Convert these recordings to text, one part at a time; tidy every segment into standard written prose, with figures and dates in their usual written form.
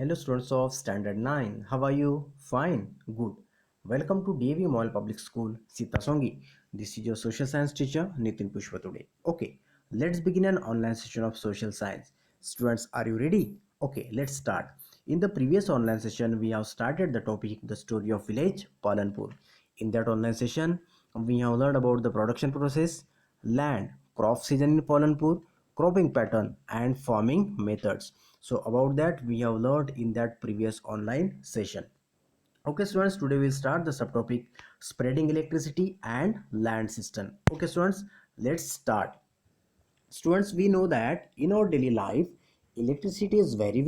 Hello students of Standard 9. How are you? Fine. Good. Welcome to DAV Mall Public School, Sitasongi. This is your social science teacher, Nitin Pushpa today. Okay, let's begin an online session of social science. Students, are you ready? Okay, let's start. In the previous online session, we have started the topic, the story of village, Palanpur. In that online session, we have learned about the production process, land, crop season in Palanpur, cropping pattern and farming methods. So about that we have learned in that previous online session. Okay students, today we'll start the subtopic spreading electricity and land system. Okay students, let's start. Students, we know that in our daily life electricity is very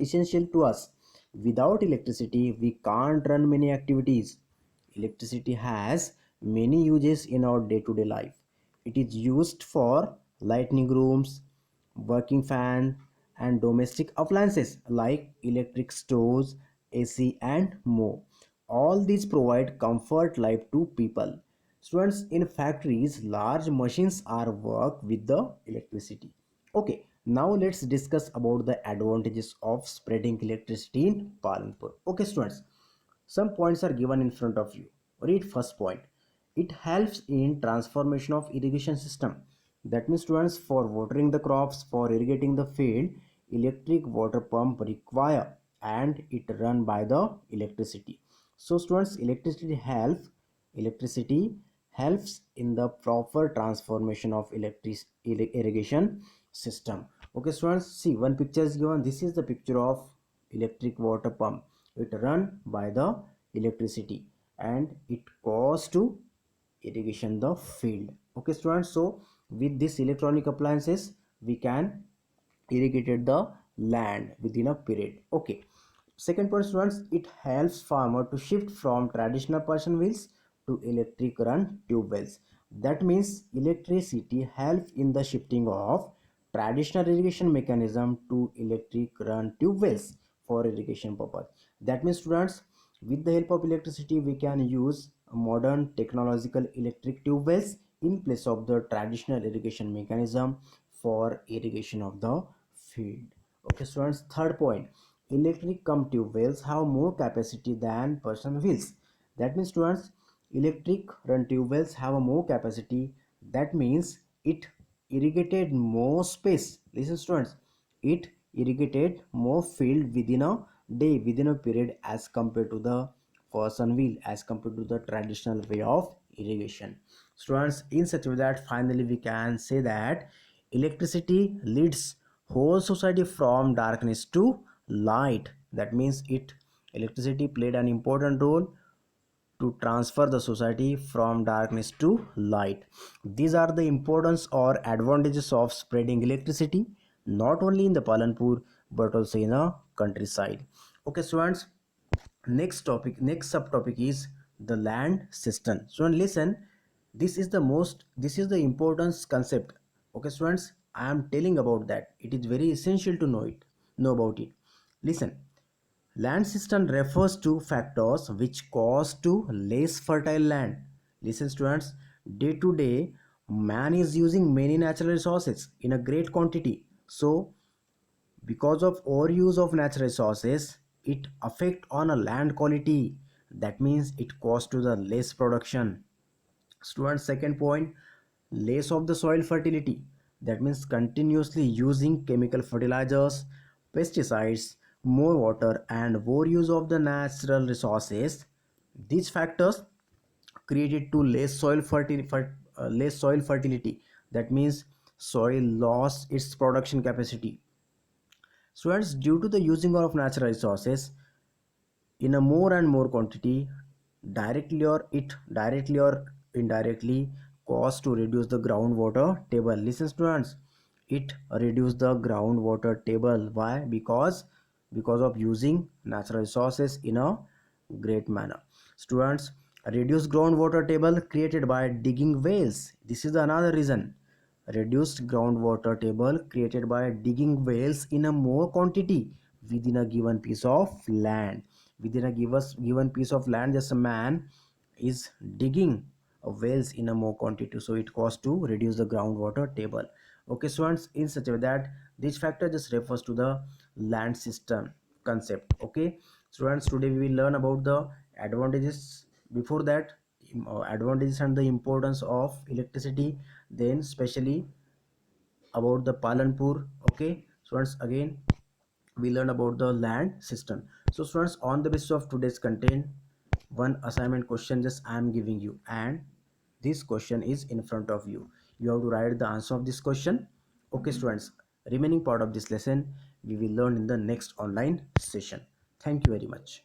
essential to us. Without electricity we can't run many activities. Electricity has many uses in our day-to-day life. It is used for lighting rooms, working fan and domestic appliances like electric stoves, AC and more. All these provide comfort life to people. Students, in factories, large machines are work with the electricity. Okay, now let's discuss about the advantages of spreading electricity in Palanpur. Okay, students, some points are given in front of you. Read first point. It helps in transformation of irrigation system. That means students, for watering the crops, for irrigating the field, electric water pump require and it run by the electricity. So students, electricity helps in the proper transformation of irrigation system. Okay students, see one picture is given. This is the picture of electric water pump. It run by the electricity and it goes to irrigation the field. Okay students, so with this electronic appliances we can irrigate the land within a period. Okay, second point students, it helps farmer to shift from traditional person wheels to electric run tube wells. That means electricity helps in the shifting of traditional irrigation mechanism to electric run tube wells for irrigation purpose. That means students, with the help of electricity we can use modern technological electric tube wells in place of the traditional irrigation mechanism for irrigation of the field. Okay students, third point, electric cum tube wells have more capacity than person wheels. That means students, electric run tube wells have a more capacity. That means it irrigated more space. Listen students, it irrigated more field within a day, within a period, as compared to the person wheel, as compared to the traditional way of irrigation. Students, in such a way that finally we can say that electricity leads whole society from darkness to light. That means it electricity played an important role to transfer the society from darkness to light. These are the importance or advantages of spreading electricity not only in the Palanpur but also in a countryside. Okay students, next subtopic is the land system. So listen, this is the importance concept. Okay students, I am telling about that. It is very essential to know about it. Listen, land system refers to factors which cause to less fertile land. Listen students, day to day man is using many natural resources in a great quantity. So because of overuse of natural resources, it affect on a land quality. That means it cause to the less production. Students, second point, less of the soil fertility. That means continuously using chemical fertilizers, pesticides, more water and more use of the natural resources. These factors created to less soil fertility. That means soil lost its production capacity. Students, due to the using of natural resources in a more and more quantity, directly or indirectly cause to reduce the groundwater table. Listen students, it reduce the groundwater table. Why? Because of using natural resources in a great manner. Students, reduce groundwater table created by digging wells. This is another reason. Reduced groundwater table created by digging wells in a more quantity within a given piece of land. Within a given piece of land, just a man is digging wells in a more quantity, so it costs to reduce the groundwater table. Okay students, in such a way that this factor just refers to the land system. concept. Okay students, today we will learn about the advantages. Before that, advantages and the importance of electricity, then specially about the Palanpur. Okay students, again we learn about the land system. So students, on the basis of today's content, one assignment question just I am giving you, and this question is in front of you. You have to write the answer of this question. Okay students, remaining part of this lesson we will learn in the next online session. Thank you very much.